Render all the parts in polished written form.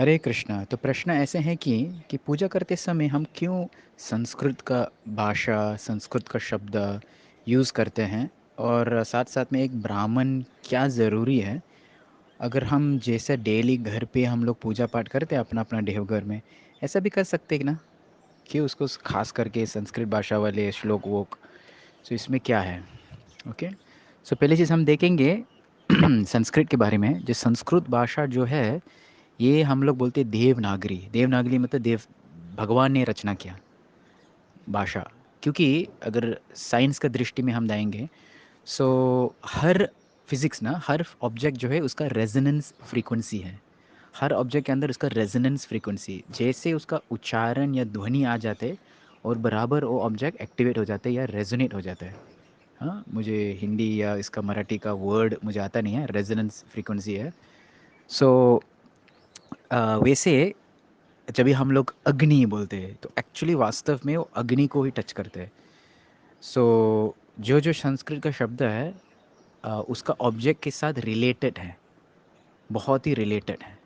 हरे कृष्णा। तो प्रश्न ऐसे हैं कि पूजा करते समय हम क्यों संस्कृत का भाषा, संस्कृत का शब्द यूज़ करते हैं, और साथ साथ में एक ब्राह्मण क्या ज़रूरी है। अगर हम जैसे डेली घर पे हम लोग पूजा पाठ करते हैं अपना अपना देवघर में, ऐसा भी कर सकते हैं ना, कि उसको खास करके संस्कृत भाषा वाले श्लोक वोक। सो इसमें क्या है? ओके। सो पहली चीज़ हम देखेंगे संस्कृत के बारे में। जो संस्कृत भाषा जो है, ये हम लोग बोलते हैं देवनागरी। देवनागरी मतलब देव, भगवान ने रचना किया भाषा। क्योंकि अगर साइंस का दृष्टि में हम जाएंगे, सो हर फिज़िक्स ना, हर ऑब्जेक्ट जो है उसका रेजोनेंस फ्रीक्वेंसी है। हर ऑब्जेक्ट के अंदर उसका रेजोनेंस फ्रीक्वेंसी, जैसे उसका उच्चारण या ध्वनि आ जाते और बराबर वो ऑब्जेक्ट एक्टिवेट हो जाते हैं या रेजोनेट हो जाता है। हाँ, मुझे हिंदी या इसका मराठी का वर्ड मुझे आता नहीं है, रेजोनेंस फ्रीक्वेंसी है। सो वैसे जब भी हम लोग अग्नि बोलते हैं तो एक्चुअली वास्तव में वो अग्नि को ही टच करते हैं। सो जो जो संस्कृत का शब्द है, उसका ऑब्जेक्ट के साथ रिलेटेड है, बहुत ही रिलेटेड है।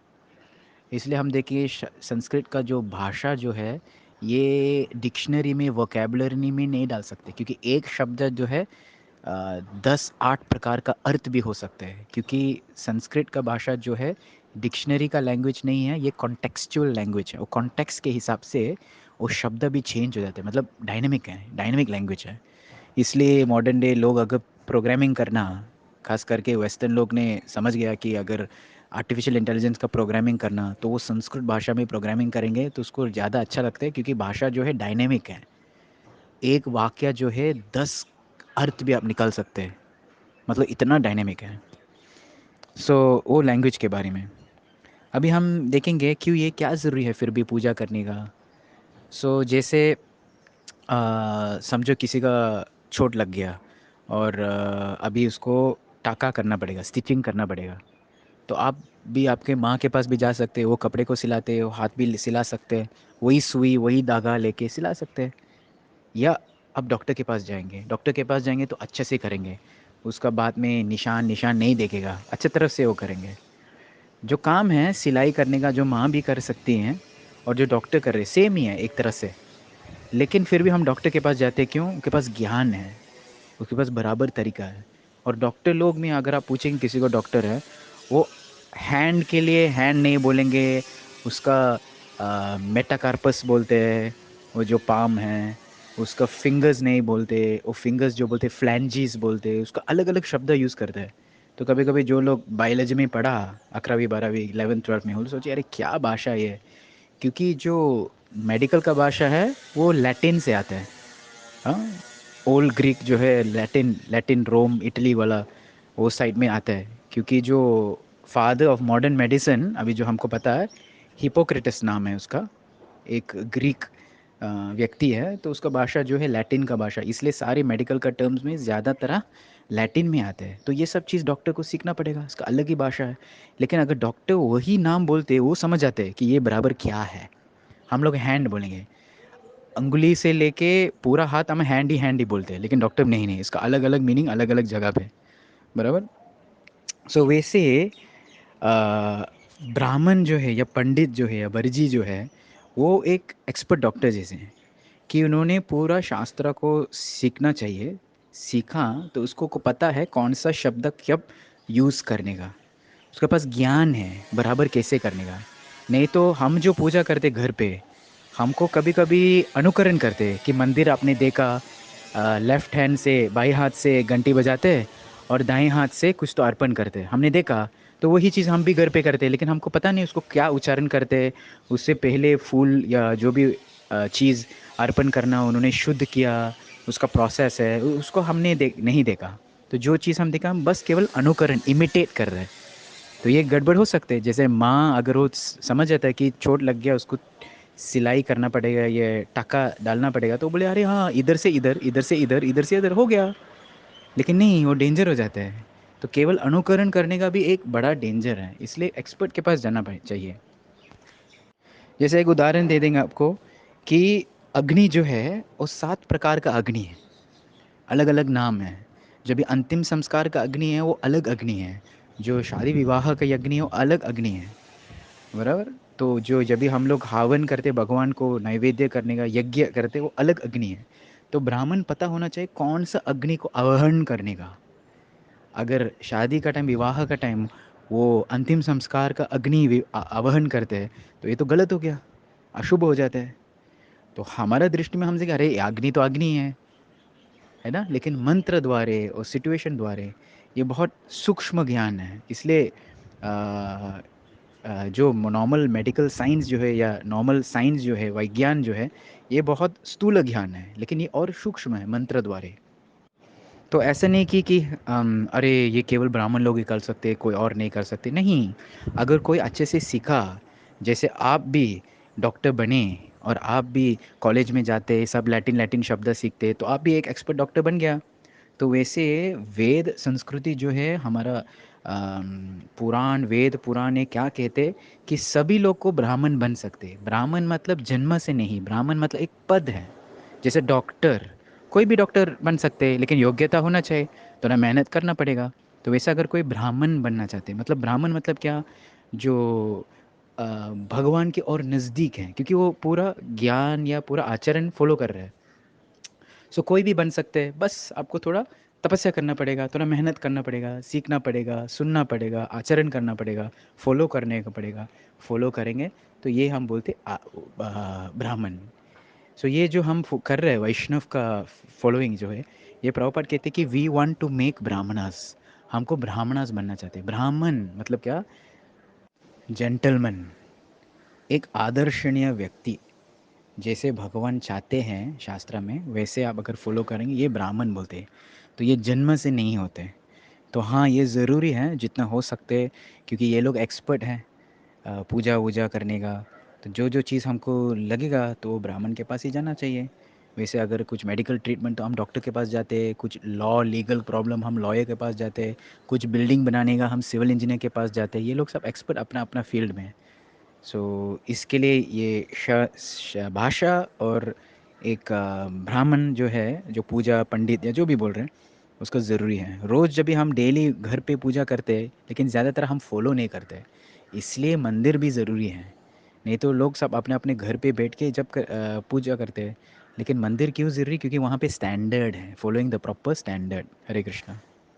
इसलिए हम देखिए संस्कृत का जो भाषा जो है, ये डिक्शनरी में, वोकेबलरी में नहीं डाल सकते, क्योंकि एक शब्द जो है 10-8 प्रकार का अर्थ भी हो सकते हैं। क्योंकि संस्कृत का भाषा जो है डिक्शनरी का लैंग्वेज नहीं है, ये कॉन्टेक्सचुअल लैंग्वेज है। वो कॉन्टेक्स्ट के हिसाब से वो शब्द भी चेंज हो जाते हैं, मतलब डायनेमिक है, डायनेमिक लैंग्वेज है। इसलिए मॉडर्न डे लोग अगर प्रोग्रामिंग करना, खास करके वेस्टर्न लोग ने समझ गया कि अगर आर्टिफिशियल इंटेलिजेंस का प्रोग्रामिंग करना तो वो संस्कृत भाषा में प्रोग्रामिंग करेंगे तो उसको ज़्यादा अच्छा लगता है, क्योंकि भाषा जो है डायनेमिक है। एक वाक्य जो है 10 अर्थ भी आप निकाल सकते हैं, मतलब इतना डायनेमिक है। सो वो लैंग्वेज के बारे में अभी हम देखेंगे क्यों ये क्या ज़रूरी है फिर भी पूजा करने का। जैसे समझो किसी का चोट लग गया और अभी उसको टाका करना पड़ेगा, स्टिचिंग करना पड़ेगा। तो आप भी आपके माँ के पास भी जा सकते हो, वो कपड़े को सिलाते हो, हाथ भी सिला सकते हैं, वही सुई वही धागा लेके सिला सकते हैं। या आप डॉक्टर के पास जाएंगे तो अच्छे से करेंगे, उसका बाद में निशान निशान नहीं देखेगा, अच्छे तरफ से वो करेंगे। जो काम है सिलाई करने का, जो माँ भी कर सकती हैं और जो डॉक्टर कर रहे, सेम ही है एक तरह से। लेकिन फिर भी हम डॉक्टर के पास जाते हैं, क्यों? उनके पास ज्ञान है, उसके पास बराबर तरीका है। और डॉक्टर लोग में अगर आप पूछेंगे किसी को डॉक्टर है, वो हैंड के लिए हैंड नहीं बोलेंगे, उसका मेटाकार्पस बोलते हैं, वो जो पाम है। उसका फिंगर्स नहीं बोलते, वो फिंगर्स जो बोलते फ्लैंजीज बोलते, उसका अलग अलग शब्द यूज़ करते हैं। तो कभी कभी जो लोग बायोलॉजी में पढ़ा, 11वीं 12वीं 11th 12th में, वो सोचे अरे क्या भाषा है ये। क्योंकि जो मेडिकल का भाषा है वो लैटिन से आता है। हाँ, ओल्ड ग्रीक जो है, लैटिन, लैटिन रोम इटली वाला, वो साइड में आता है। क्योंकि जो फादर ऑफ मॉडर्न मेडिसिन अभी जो हमको पता है, हिपोक्रेटस नाम है उसका, एक ग्रीक व्यक्ति है। तो उसका भाषा जो है लैटिन का भाषा, इसलिए सारे मेडिकल का टर्म्स में ज़्यादातर लैटिन में आते हैं। तो ये सब चीज़ डॉक्टर को सीखना पड़ेगा, इसका अलग ही भाषा है। लेकिन अगर डॉक्टर वही नाम बोलते, वो समझ जाते हैं कि ये बराबर क्या है। हम लोग हैंड बोलेंगे, अंगुली से लेके पूरा हाथ हम हैंड ही बोलते हैं, लेकिन डॉक्टर नहीं, नहीं, इसका अलग अलग मीनिंग अलग अलग जगह पे, बराबर। वैसे अ, ब्राह्मण जो है या पंडित जो है या बरजी जो है, वो एक एक्सपर्ट डॉक्टर जैसे हैं, कि उन्होंने पूरा शास्त्र को सीखना चाहिए। सीखा तो उसको को पता है कौन सा शब्द कब यूज़ करने का, उसके पास ज्ञान है बराबर कैसे करने का। नहीं तो हम जो पूजा करते घर पे, हमको कभी कभी अनुकरण करते कि मंदिर आपने देखा, लेफ्ट हैंड से बाई हाथ से घंटी बजाते और दाएं हाथ से कुछ तो अर्पण करते, हमने देखा। तो वही चीज़ हम भी घर पे करते, लेकिन हमको पता नहीं उसको क्या उच्चारण करते। उससे पहले फूल या जो भी चीज़ अर्पण करना उन्होंने शुद्ध किया, उसका प्रोसेस है, उसको हमने नहीं देखा। तो जो चीज़ हम देखा, हम बस केवल अनुकरण, इमिटेट कर रहे हैं। तो ये गड़बड़ हो सकते हैं। जैसे माँ अगर वो समझ जाता है कि चोट लग गया, उसको सिलाई करना पड़ेगा, ये टाका डालना पड़ेगा, तो बोले अरे हाँ, इधर से इधर, इधर से इधर, इधर से इधर हो गया। लेकिन नहीं, वो डेंजर हो जाता है। तो केवल अनुकरण करने का भी एक बड़ा डेंजर है, इसलिए एक्सपर्ट के पास जाना चाहिए। जैसे एक उदाहरण दे देंगे आपको कि अग्नि जो है वो 7 प्रकार का अग्नि है, अलग अलग नाम है। जब भी अंतिम संस्कार का अग्नि है वो अलग अग्नि है, जो शादी विवाह का अग्नि है वो अलग अग्नि है। बराबर। तो जो जब भी हम लोग हवन करते भगवान को नैवेद्य करने का यज्ञ करते, वो अलग अग्नि है। तो ब्राह्मण पता होना चाहिए कौन सा अग्नि को आवाहन करने का। अगर शादी का टाइम, विवाह का टाइम, वो अंतिम संस्कार का अग्नि आवाहन करते हैं, तो ये तो गलत हो गया, अशुभ हो जाता है। तो हमारा दृष्टि में हमसे, अरे अग्नि तो अग्नि है ना। लेकिन मंत्र द्वारे और सिचुएशन द्वारे ये बहुत सूक्ष्म ज्ञान है। इसलिए अ, जो नॉर्मल मेडिकल साइंस जो है, या नॉर्मल साइंस जो है, विज्ञान जो है, ये बहुत स्थूल ज्ञान है, लेकिन ये और सूक्ष्म है मंत्र द्वारे। तो ऐसा नहीं कि अरे ये केवल ब्राह्मण लोग ही कर सकते हैं, कोई और नहीं कर सकते, नहीं। अगर कोई अच्छे से सीखा, जैसे आप भी डॉक्टर बने और आप भी कॉलेज में जाते, सब लैटिन लैटिन शब्द सीखते, तो आप भी एक एक्सपर्ट डॉक्टर बन गया। तो वैसे वेद संस्कृति जो है हमारा, पुराण, वेद पुराण ये क्या कहते, कि सभी लोग को ब्राह्मण बन सकते। ब्राह्मण मतलब जन्म से नहीं, ब्राह्मण मतलब एक पद है। जैसे डॉक्टर, कोई भी डॉक्टर बन सकते हैं, लेकिन योग्यता होना चाहिए, थोड़ा मेहनत करना पड़ेगा। तो वैसा अगर कोई ब्राह्मण बनना चाहते हैं, मतलब ब्राह्मण मतलब क्या, जो अ, भगवान के और नज़दीक हैं, क्योंकि वो पूरा ज्ञान या पूरा आचरण फॉलो कर रहे हैं। सो कोई भी बन सकते हैं, बस आपको थोड़ा तपस्या करना पड़ेगा, थोड़ा मेहनत करना पड़ेगा, सीखना पड़ेगा, सुनना पड़ेगा, आचरण करना पड़ेगा, फॉलो करने का पड़ेगा। फॉलो करेंगे तो ये हम बोलते ब्राह्मण। सो ये जो हम कर रहे हैं वैष्णव का फॉलोइंग जो है, ये प्रभुपाद कहते हैं कि we want to make brahmanas, हमको ब्राह्मणास बनना चाहते हैं। ब्राह्मण मतलब क्या, जेंटलमैन, एक आदर्शनीय व्यक्ति। जैसे भगवान चाहते हैं शास्त्र में, वैसे आप अगर फॉलो करेंगे, ये ब्राह्मण बोलते हैं। तो ये जन्म से नहीं होते। तो हाँ, ये ज़रूरी है जितना हो सकते, क्योंकि ये लोग एक्सपर्ट हैं पूजा वूजा करने का। तो जो जो चीज़ हमको लगेगा, तो वो ब्राह्मण के पास ही जाना चाहिए। वैसे अगर कुछ मेडिकल ट्रीटमेंट, तो हम डॉक्टर के पास जाते हैं। कुछ लॉ लीगल प्रॉब्लम, हम लॉयर के पास जाते हैं। कुछ बिल्डिंग बनाने का, हम सिविल इंजीनियर के पास जाते हैं। ये लोग सब एक्सपर्ट अपना अपना फील्ड में है। सो इसके लिए ये भाषा और एक ब्राह्मण जो है, जो पूजा पंडित या जो भी बोल रहे हैं, उसका ज़रूरी है। रोज़ जब भी हम डेली घर पे पूजा करते हैं, लेकिन ज़्यादातर हम फॉलो नहीं करते, इसलिए मंदिर भी ज़रूरी है। नहीं तो लोग सब अपने अपने घर पे बैठ के जब पूजा करते हैं, लेकिन मंदिर क्यों ज़रूरी, क्योंकि वहाँ पे स्टैंडर्ड है, following the proper standard. Hare Krishna.